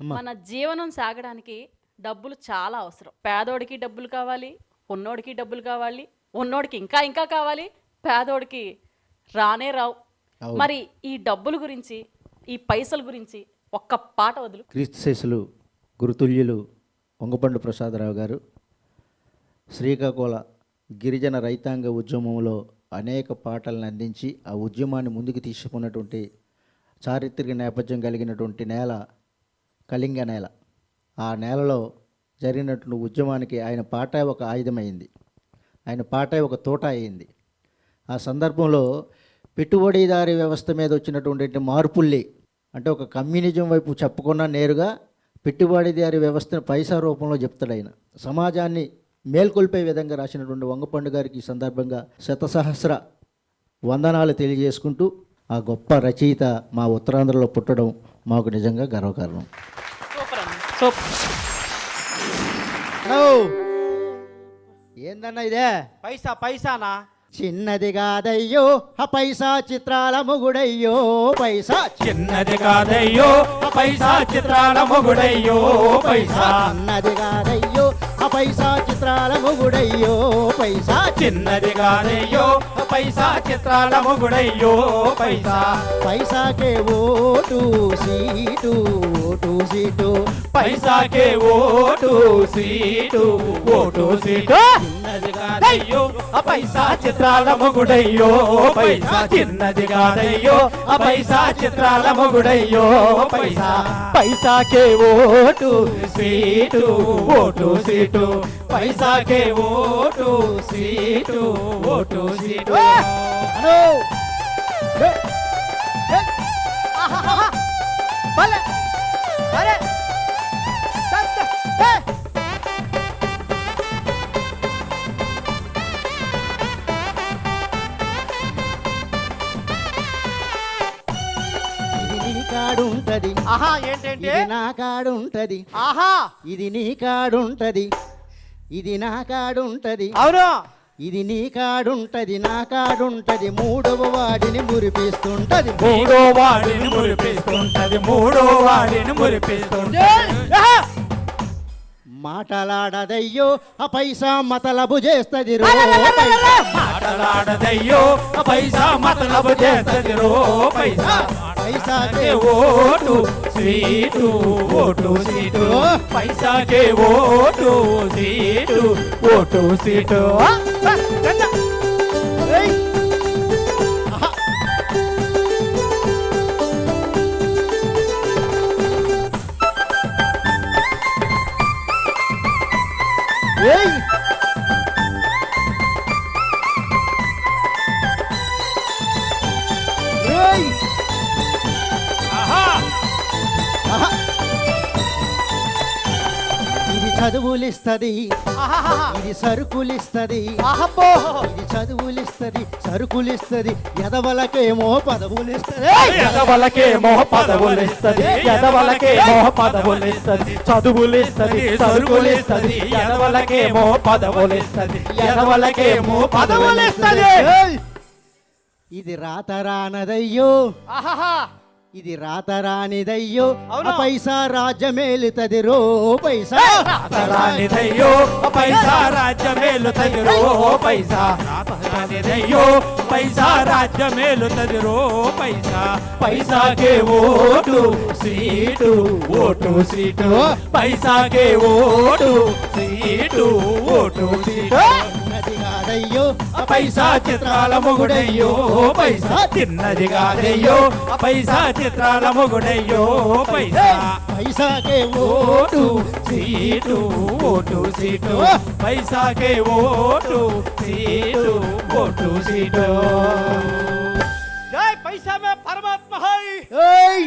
మన జీవనం సాగడానికి డబ్బులు చాలా అవసరం. పేదోడికి డబ్బులు కావాలి, ఉన్నోడికి డబ్బులు కావాలి, ఉన్నోడికి ఇంకా ఇంకా కావాలి, పేదోడికి రానే రావు. మరి ఈ డబ్బుల గురించి, ఈ పైసల గురించి ఒక్క పాట వదులు. క్రీస్తుశేషులు గురుతుల్యులు వంగపండు ప్రసాదరావు గారు శ్రీకాకుళ గిరిజన రైతాంగ ఉద్యమంలో అనేక పాటలను అందించి ఆ ఉద్యమాన్ని ముందుకు తీసుకున్నటువంటి చారిత్రక నేపథ్యం కలిగినటువంటి నేల కళింగ నేల. ఆ నేలలో జరిగినటువంటి ఉద్యమానికి ఆయన పాట ఒక ఆయుధమైంది, ఆయన పాట ఒక తోట అయింది. ఆ సందర్భంలో పెట్టుబడిదారీ వ్యవస్థ మీద వచ్చినటువంటి మార్పుల్ని, అంటే ఒక కమ్యూనిజం వైపు చెప్పకుండా నేరుగా పెట్టుబడిదారీ వ్యవస్థను పైసా రూపంలో చెప్తాడు ఆయన. సమాజాన్ని మేల్కొల్పే విధంగా రాసినటువంటి వంగపండు గారికి ఈ సందర్భంగా శతసహస్ర వందనాలు తెలియజేసుకుంటూ, ఆ గొప్ప రచయిత మా ఉత్తరాంధ్రలో పుట్టడం మాకు నిజంగా గర్వకారణం. ఏందన్నా ఇదే పైసా పైసానా? చిన్నది కాదయ్యో ఆ పైసా చిత్రాల మొగుడయ్యో, పైసా చిన్నది కాదయ్యో పైసా చిత్రాల మొగుడయ్యో, పైసా చిన్నది కాదయ్యో ఆ పైసా చిత్రాల మొగుడయ్యో, పైసా చిన్నది కాదయ్యో పైసా చిత్రాల మొగుడయ్యో, పైసా పైసాకే ఓటు సీటు, ఓటు సీటు, పైసాకే ఓటు సీటు, ఓటు సీటు. చిన్నది కాదయ్యో పైసా చిత్రాల మొగుడయ్యో, పైసా చిన్నది కాదయ్యో పైసా చిత్రాల మొగుడయ్యో, పైసా పైసాకే ఓటు సీటు, ఓటు సీటు, పైసాకే ఓటు సీటు, ఓటు సీటు. కాడుంటది, ఆహా ఏంటంటే ఇది నా కాడుంటది, ఆహా ఇది నీ కాడుంటది, ఇది నా కాడుంటది, అవును ఇది నీ కాడుంటది, నా కాడుంటది, మూడవ వాడిని మురిపిస్తుంటది, మూడో వాడిని మురిపిస్తుంటది, మూడో వాడిని మురిపిస్తుంటది. మాటలాడదయ్యో ఆ పైసా మతలబు చేస్తది రో, మాటలాడదయ్యో పైసా మతలబు చేస్తది రో, పైసా పైసాకే ఓటు సీటు, ఓటు సీటు, పైసాకే ఓటు సీటు, ఓటు సీటు. ఏయ్ ఏయ్ ఆహా ఇది చదువులిస్తది, ఆహా ఇది సరుకులిస్తది, ఆహబ్బో ఇది చదువులిస్తది సరుకులిస్తది, ఎదవలకేమో పదవులిస్తది, ఎదవలకేమో పదవులిస్తది, ఎదవలకేమో పదవులిస్తది, చదువులిస్తది సరుకులిస్తది, ఎదవలకేమో పదవులిస్తది, ఎదవలకేమో పదవులిస్తది. ఏయ్! ఇది రాతరానదయ్యో, ఆహాహా ఇది రాతరానిదయ్యో అవును. ఆ పైసా రాజ్యమేలుతది రో, పైసా రాతరానిదయ్యో పైసా రాజ్యమేలుతది రో, పైసా రాతరానిదయ్యో పైసా రాజ్యమేలుతది రో, పైసా పైసాకే ఓటు సీటు, ఓటు సీటు, పైసాకే ఓటు సీటు, ఓటు సీటు. చిన్నది కాదయ్యో పైసా చిత్రాల మొగుడయ్యో, పైసా చిన్నది కాదయ్యో పైసా చిత్రాల మొగుడయ్యో, పైసా పైసాకే ఓటు సీటు, ఓటు సీటు, పైసాకే ఓటు సీటు, ఓటు సీటు. జై పైసా మే పరమాత్మ హై. ఏయ్